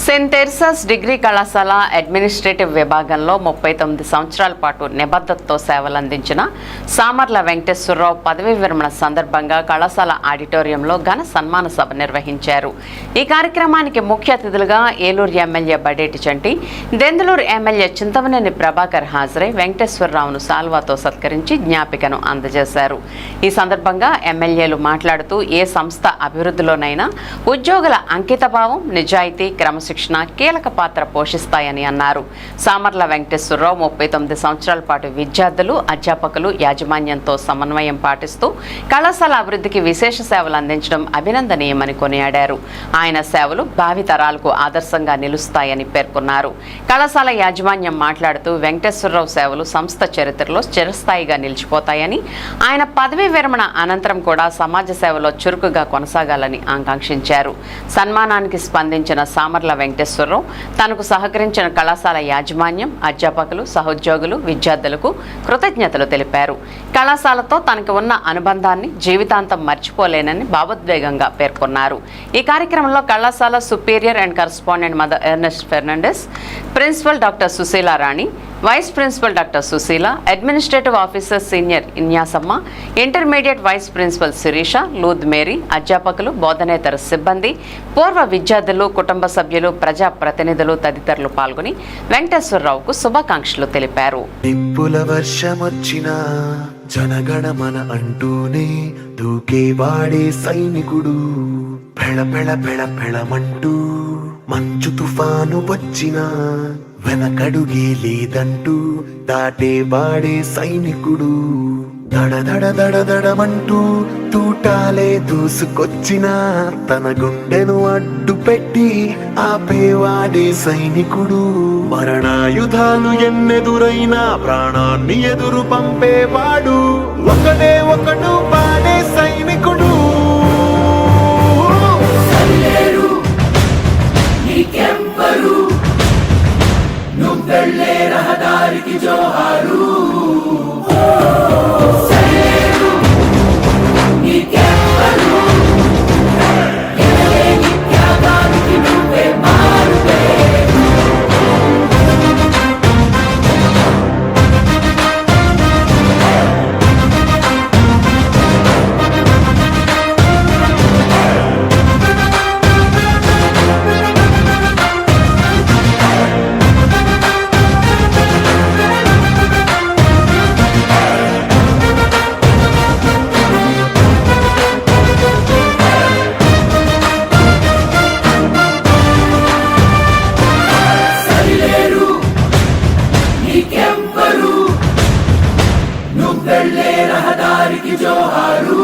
Saint తెరిసాస్ degree కళాశాల administrative విభాగంలో 39 సంవత్సరాల పాటు నిబద్ధతతో సేవలందించిన సామర్ల వెంకటేశ్వరరావు పదవీ విరమణ సందర్భంగా కళాశాల ఆడిటోరియంలో ఘన సన్మాన సభ నిర్వహించారు. ఈ కార్యక్రమానికి ముఖ్య అతిథులుగా ఏలూరు ఎమ్మెల్యే బడేటి చంటి, దెందులూరు ఎమ్మెల్యే చింతమనేని ప్రభాకర్ హాజరై వెంకటేశ్వరరావును సాల్వాతో సత్కరించి జ్ఞాపికను అందజేశారు. ఈ సందర్భంగా ఎమ్మెల్యేలు మాట్లాడుతూ ఏ సంస్థ అభివృద్ధిలోనైనా ఉద్యోగుల అంకితభావం, నిజాయితీ, క్రమశిక్షణ కీలక పాత్ర పోషిస్తాయని అన్నారు. సామర్ల వెంకటేశ్వరరావు 39 సంవత్సరాల పాటు విద్యార్థులు, అధ్యాపకులు, యాజమాన్యంతో సమన్వయం పాటిస్తూ కళాశాల అభివృద్ధికి విశేష సేవలు అందించడం అభినందనీయమని కొనియాడారు. ఆయన సేవలు భావితరాలకు ఆదర్శంగా నిలుస్తాయని పేర్కొన్నారు. కళాశాల యాజమాన్యం మాట్లాడుతూ వెంకటేశ్వరరావు సేవలు సంస్థ చరిత్రలో చిరస్థాయిగా నిలిచిపోతాయని, ఆయన పదవీ విరమణ అనంతరం కూడా సమాజ సేవలో చురుకుగా కొనసాగాలని ఆకాంక్షించారు. సన్మానానికి స్పందించిన సామర్ల వెంకటేశ్వరరావు తనకు సహకరించిన కళాశాల యాజమాన్యం, అధ్యాపకులు, సహోద్యోగులు, విద్యార్థులకు కృతజ్ఞతలు తెలిపారు. కళాశాలతో తనకు ఉన్న అనుబంధాన్ని జీవితాంతం మర్చిపోలేనని భావోద్వేగంగా పేర్కొన్నారు. ఈ కార్యక్రమంలో కళాశాల superior and correspondent mother Ernest Fernandes, principal doctor Sushila Rani, vice principal doctor Sushila, administrative officer senior Inyasamma, intermediate vice principal Sirisha, Lourdu Mary, అధ్యాపకులు, బోధనేతర సిబ్బంది, పూర్వ విద్యార్థులు, కుటుంబ సభ్యులు, ప్రజా ప్రతినిధులు తదితరులు పాల్గొని వెంకటేశ్వరరావుకు శుభాకాంక్షలు తెలిపారు. నిప్పుల వర్షమొచ్చినా జనగణమన అంటూనే దూకేవాడే సైనికుడు, పెళ పెళ పెళ పెళమంటూ మంచు తుఫాను వచ్చినా వెనకడుగే లేదంటూ దాటేవాడే సైనికుడు, దడ దడ దడ దడమంటూ తూటాలే దూసుకొచ్చినా తన గుండెను అడ్డు పెట్టి ఆపేవాడే సైనికుడు, మరణాయుధాలు ఎన్నెదురైనా ప్రాణాన్ని ఎదురు పంపేవాడు ఒకడే ఒకడు వాడే సైనికుడు. నువ్వెళ్ళే రహదారికి జోహారు, నువ్వెళ్ళే రహదారికి జోహారు.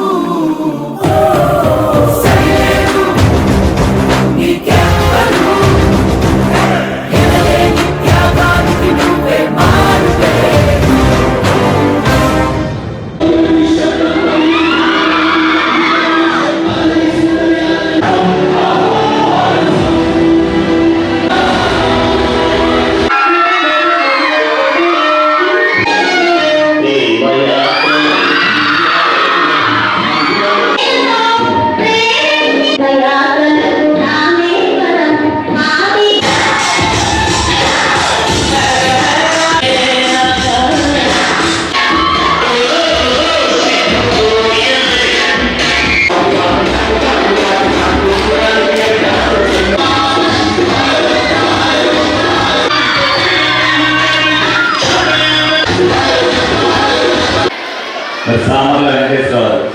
సామర్ల వెంకటేశ్వరరావు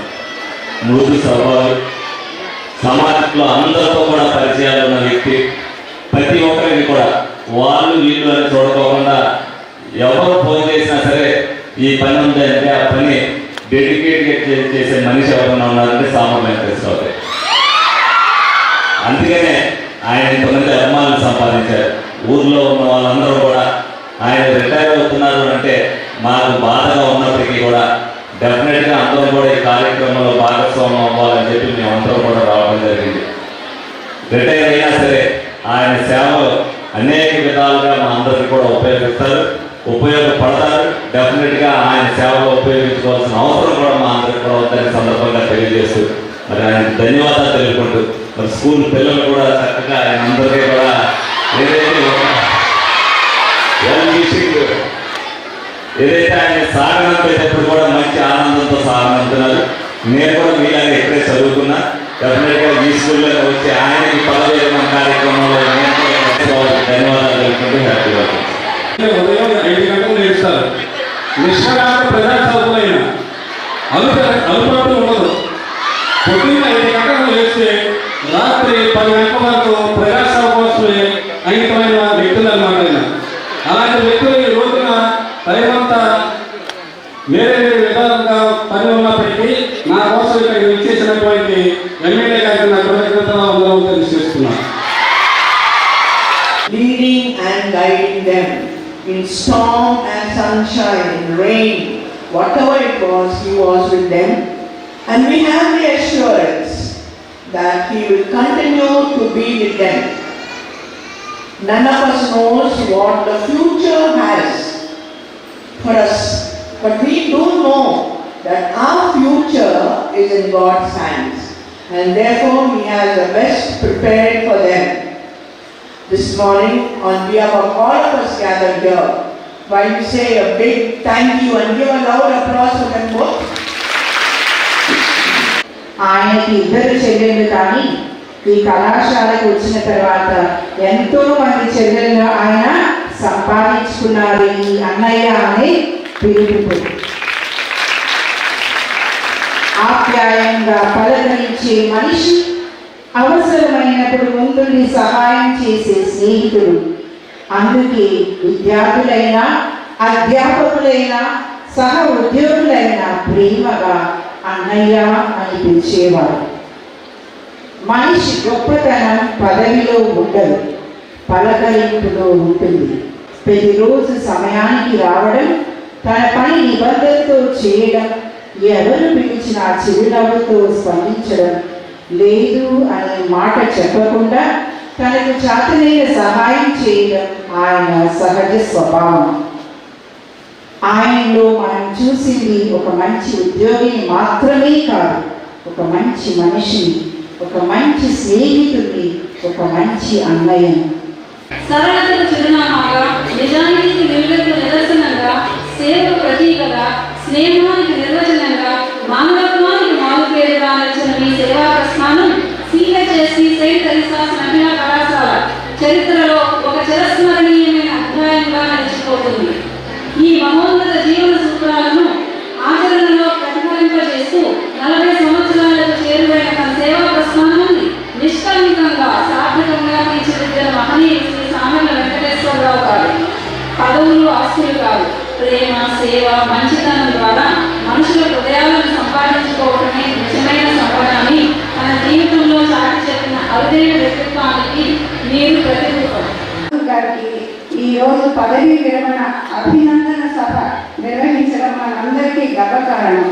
మృదు స్వభావం, సమాజంలో అందరితో కూడా పరిచయాలు ఉన్న వ్యక్తి. ప్రతి ఒక్కరికి కూడా వాళ్ళు వీళ్ళు అని చూడకోకుండా ఎవరు ఫోన్ చేసినా సరే ఈ పని ఉంది అంటే ఆ పని డెడికేట్గా చేసే మనిషి ఎవరైనా ఉన్నారంటే సామర్ల వెంకటేశ్వరరావు. అందుకనే ఆయన ఇంతమంది అభిమానులు సంపాదించారు. ఊర్లో ఉన్న వాళ్ళందరూ కూడా ఆయన రిటైర్ అవుతున్నారు అంటే మాకు బాధగా ఉన్నప్పటికీ కూడా డెఫినెట్గా అందరం కూడా ఈ కార్యక్రమంలో భాగస్వామ్యం అవ్వాలని చెప్పి మేమందరం కూడా రావడం జరిగింది. రిటైర్ అయినా సరే ఆయన సేవలు అనేక విధాలుగా మా అందరికీ కూడా ఉపయోగపడతారు. డెఫినెట్గా ఆయన సేవలో ఉపయోగించుకోవాల్సిన అవసరం కూడా మా అందరికీ కూడా ఉందని సందర్భంగా తెలియజేస్తూ మరి ఆయన ధన్యవాదాలు తెలుపుకుంటూ మరి స్కూల్ పిల్లలు కూడా చక్కగా ఆయన అందరికీ కూడా ఏదైతే ఆయన సాగనంపేటప్పుడు కూడా మంచి ఆనందంతో సాగనంటున్నారు. నేను కూడా మీలాగా ఎప్పుడే చదువుకున్నా, డెఫినెట్గా ఈ స్కూల్లోకి వచ్చి ఆయనకి పదవేయడం కార్యక్రమంలో నేను కూడా ధన్యవాదాలు తెలుపుకుంటూ హ్యాపీగా ఉదయం 5 గంటలు లేస్తారు. నిష్కలాంత ప్రజా చదువులైన అలుపట్టు ఉండదు. పొద్దున్న 5 గంటలు లేస్తే రాత్రి 10 గంటల వరకు ప్రజాసేవ కోసమే అంకితమైన వ్యక్తులు అన్నమాట. అలాంటి వ్యక్తులు ఈ రోజున టైమంతా వేరే విధాలుగా పని ఉన్నప్పటికీ నా కోసం ఇక్కడ ఇచ్చేసినటువంటి ఎమ్మెల్యే గారికి నా కృతజ్ఞతలు అందరం తెలియజేస్తున్నాను. Leading and guiding them in storm and sunshine, in rain, whatever it was, He was with them. And we have the assurance that He will continue to be with them. None of us knows what the future has for us, but we do know that our future is in God's hands, and therefore He has the best prepared for them. This morning, on behalf of all of us gathered here, while we say a big thank you and give a loud applause for them both. ఆయనకి 2 చెల్లెళ్ళు కానీ ఈ కళాశాలకు వచ్చిన తర్వాత ఎంతో మంది చెల్లెళ్ళు ఆయన సంపాదించుకున్నారు. ఈ అన్నయ్య అనే పిలుపు ఆప్యాయంగా పలకరించే మనిషి, అవసరమైనప్పుడు ముందుండి సహాయం చేసే స్నేహితుడు. అందుకే విద్యార్థులైనా, అధ్యాపకులైనా, సహ ఉద్యోగులైనా ప్రేమగా అన్నయ్య అని పిలిచేవారు. మనిషి గొప్పతనం పదవిలో ఉండదు, పలకరింపులో ఉంటుంది. ప్రతిరోజు సమయానికి రావడం, తన పని నిబద్ధతతో చేయడం, ఎవరు పిలిచినా చిరునవ్వుతో స్పందించడం, లేదు అనే మాట చెప్పకుండా తనకు చేతనైన సహాయం చేయడం ఆయన సహజ స్వభావం. ఆయనలో మనం చూసింది ఒక మంచి ఉద్యోగిని మాత్రమే కాదు, ఒక మంచి మనిషిని, ఒక మంచి స్నేహితుడిని, ఒక మంచి అన్నయ్యను. సరళతకు చిరునామాగా, నిజానికి విలువలకు నిదర్శనంగా, సేవకు ప్రతీకగా, స్నేహానికి నిర్వచనంగా, మానవత్వానికి మారుపేరుగా నచ్చిన మీ సేవా ప్రస్థానం సిహెచ్ఎస్సి సెయింట్ తెరిసాస్ మహిళా కళాశాల చరిత్రలో ఒక చిరస్మరణీయమైన అధ్యాయంగా నిలిచిపోతుంది. ఈ మహోన్నత జీవన సూత్రాలను ఆచరణలో ప్రతిఫలింపజేస్తూ 40 సంవత్సరాలకు చేరువైన తన సేవా ప్రస్థానాన్ని నిష్కల్మితంగా సార్థకంగా తీర్చిదిద్దిన మహనీయుడు శ్రీ సామర్ల వెంకటేశ్వరరావు గారు. పదవులు, ఆస్తులు కాదు, ప్రేమ, సేవ, మంచితనం ద్వారా మనుషుల హృదయాలను సంపాదించుకోవడమే నిజమైన సంపద అని తన జీవితంలో చాటి చెప్పిన అరుదైన వ్యక్తిత్వానికి మీరు ప్రతిరూపం. గారికి ఈరోజు పదవీ విరమణ అభినందన సభ నిర్వహించడం మనందరికీ గర్వకారణం.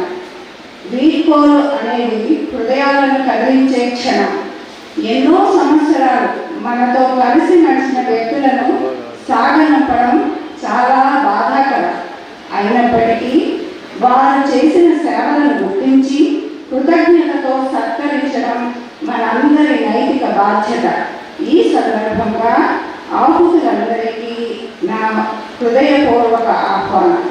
వీడ్కోలు అనేది హృదయాలను కదిలించే క్షణం. ఎన్నో సంవత్సరాలు మనతో కలిసి నడిచిన వ్యక్తులను సాగనంపడం చాలా బాధాకరం. అయినప్పటికీ వారు చేసిన సేవలను గుర్తించి కృతజ్ఞతతో సత్కరించడం మనందరి నైతిక బాధ్యత. ఈ సందర్భంగా ఆహుతులందరికీ నా హృదయపూర్వక ఆహ్వానం.